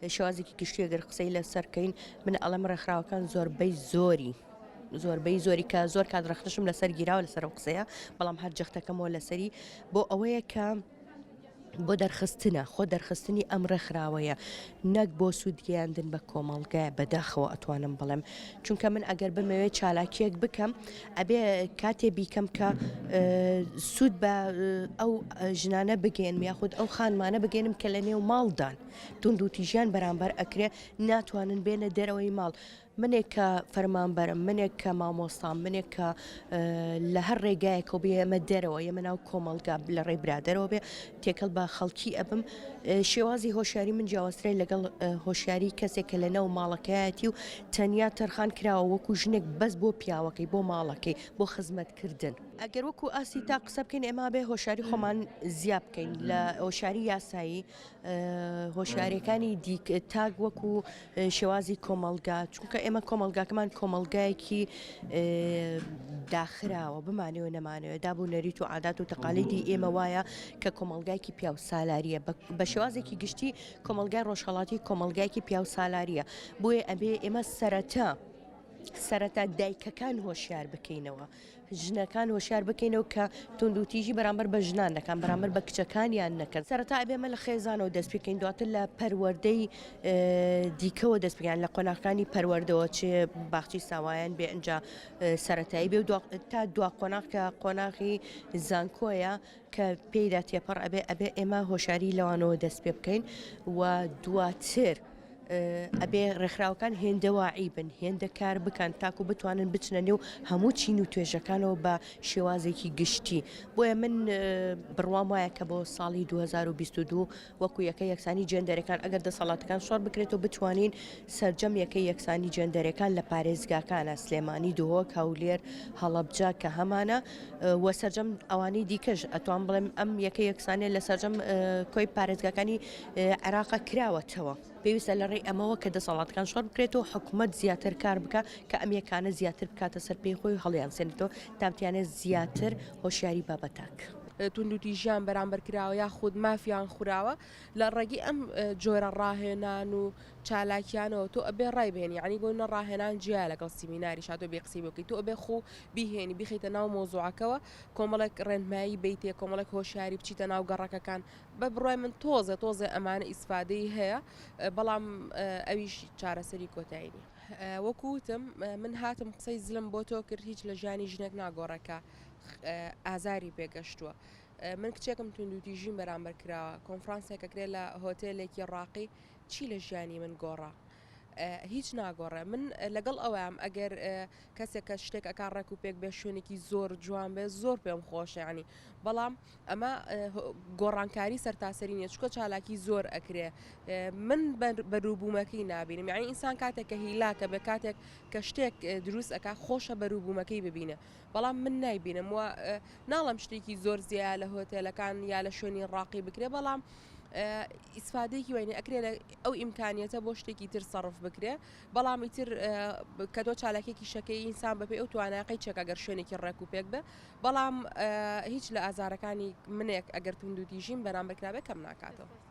شێوازێکی گشتی ئەگەر قسەی لەسەرکەین من ئەڵەم ڕێکخراوەکان زۆربەی زۆری کە زۆر کاتڕەختشم لەسەر گیراوە لەسەر ئەو قسەیە بەڵام هەر جەختەکەمەوە لەسەری بۆ ئەوەیە کە بۆ دەرخستنە خۆ دەرخستنی ئەم ڕێکخراوەیە نەک بۆ سوودگەیاندن بە کۆمەڵگایە بەداخەوە ئەتوانم بڵێم چونکە من ئەگەر بمەوێت چالاکیەک بکەم ئەبێ کاتێ بیکەم کە سوود بە ئەو ژنانە بگەێنم یاخود ئەو خانمانە بگەێنم کە لە نێو ماڵدان تونند و تیژیان بەرامبەر ئەکرێ ناتوانن بێنە دەرەوەی ماڵ. منێک کە فەرمانبەرم منێک کە مامۆستام منێک کە لە هەر ڕێگایەکە بێ ئەمە دەرەوە ئێمە ناو کۆمەڵگا لە ڕێی برادەرەوە بێ تێکەڵ بە خەڵکی ئەبم شێوازی هۆشیاری من جیاوازترین لەگەڵ هۆشیاری کەسێکە لە نەو ماڵەکەیەتی و تەنیا تەرخان کراوە وەکو ژنێک بەس بۆ پیاوەکەی بۆ ماڵەکەی بۆ خزمەتکردن. ئەگەر وەکو ئاسی تا قسە بکەین ئێمە بێ هۆشیاری خۆمان زیاب بکەین لە هۆشیاری یاسایی هۆشیارەکانی تاگ وەکو شێوازی کۆمەلگا چونکە ئێمە کۆمەلگاکەمان کۆمەلگایەکی داخراوە بمانەوە نەمانەوە دابوو نەریت و عادات و تەقالیدی ئێمە وایە کە کۆمەلگایکی پیا و سالاریە بە شێوازێکی گشتی کۆمەلگای ڕۆژهەڵاتی کۆمەلگایکی پیا و سالاریە بۆیە ئەبێ ئێمە سەرەتا دایکەکان هۆشیار بکەینەوە ژنەکان هۆشیار بکەینەوە کە توندوتیژی بەرامبەر بە ژنان دەکەن بەرامبەر بە کچەکانیان نەکەن سەرەتا ئەبێمە لە خێزانەوە دەست پێکەین دواتر لە پەروەردەی دیکەوە دەست بگەین لە قۆناغەکانی پەروەردەوە چێ باخچی ساوایان بێ ئەنجا سەرەتایی بێ تا دوا قۆناغ کە قۆناغی زانکۆیە کە پێیدا تێپەڕ ئەبێ ئێمە هۆشیاری لەوانەوە دەست پێ بکەین و دواتر ئەبێ ڕێکخراوەکان هێندەواعی بن هێندە کار بکەن تاکو بتوانن بچنە نێو هەموو چین و توێژەکانەوە بە شێوازێکی گشتی بۆیە من بڕوام وایە کە بۆ ساڵی 2022 وەکو یەکە یەکسانی جێندەرەکان ئەگەر دەسەڵاتەکان سۆر بکرێتەوە بتوانین سەرجەم یەکەی یەکسانی جێندەرەکان لە پارێزگاکانە سلێمانی دهۆک هەولێر هەڵەبجە کە هەمانە وە سەرجەم ئەوانەی دیکەش ئەتوان بڵێم ئەم یەکە یەکسانێ لە سەرجەم کۆی پارێزگاکانی عێراقا کراوەتەوە پێویستە لە ڕێی ئەمەوە کە دەسەڵاتەکان شۆڕ بکرێتەوە حکوومەت زیاتر کار بکە کە ئەم یەکانە زیاتر بکاتە سەر پێی خۆی هەڵیان سێنێتەوە تابتیانێت زیاتر هۆشیاری بابەتاک. توندوتیژیان بەرامبەر کراوە یا خود مافیان خوراوە لە ڕێگی ئەم جۆرە ڕاهێنان و چالاکیانەوە تۆ ئەبێ ڕای بێنی عنی بۆ نەڕاهێنان جیا لەگەڵ سیمیناری شادۆ بێ قسەی بکەیت تۆ ئەبێ خۆ بیهێنی بخیتە ناو مۆزوعەکەەوە کۆمەڵێک ڕێنمایی بیتێ کۆمەڵێک هۆشیاری بچیتە ناو گەڕەکەکان بە بڕای من تۆزە ئەمانە ئیسفادەی هەیە بەڵام ئەویش چارەسەری کۆتایینی وەکوتم من هاتم قسەی زلم بۆ تۆ کرد هیچ لە ژیانی ژنێک ناگۆڕەکە ئازاری پێگەشتووە من کچێکم توندوتیژیم بەرامبەر کراوە کۆنفرانسێکە کرێ لە هۆتێلێکی ڕاقی چی لە ژیانی من گۆڕا هیچ ناگۆڕێ من لەگەڵ ئەوەم ئەگەر کەسێک کە شتێک ئەکا ڕێک و پێک بێ شوێنێکی زۆر جوان بێ زۆر پێم خۆشیانی بەڵام ئەمە گۆڕانکاری سەرتاسەری نیە چکە چالاکی زۆر ئەکرێ من بەرووبوومەکەی نابینم یعنی ئینسان کاتێک کە هیلاکە بە کاتێک کە شتێک دروست ئەکا خۆشە بەرووبوومەکەی ببینە بەڵام من نایبینم وە ناڵم شتێکی زۆر زیاد لە هۆتێلەکان یا لە شوێنی ڕاقی بکرێ بەڵام ئیسفادەیەکی وێنێ ئەکرێ ئەو ئیمکانیەتە بۆ شتێکی تر سەرف بکرێ بەڵامی تر کە تۆ چالاکێکی شەکەی ئینسان بەپێ ئەو توانایقی چەکە گەر شوێنێکی ڕێک و پێک بێ بەڵام هیچ لە ئازارەکانی منێک ئەگەر توندوتیژیم بەرامبەر کرابێ کەم ناکاتەوە.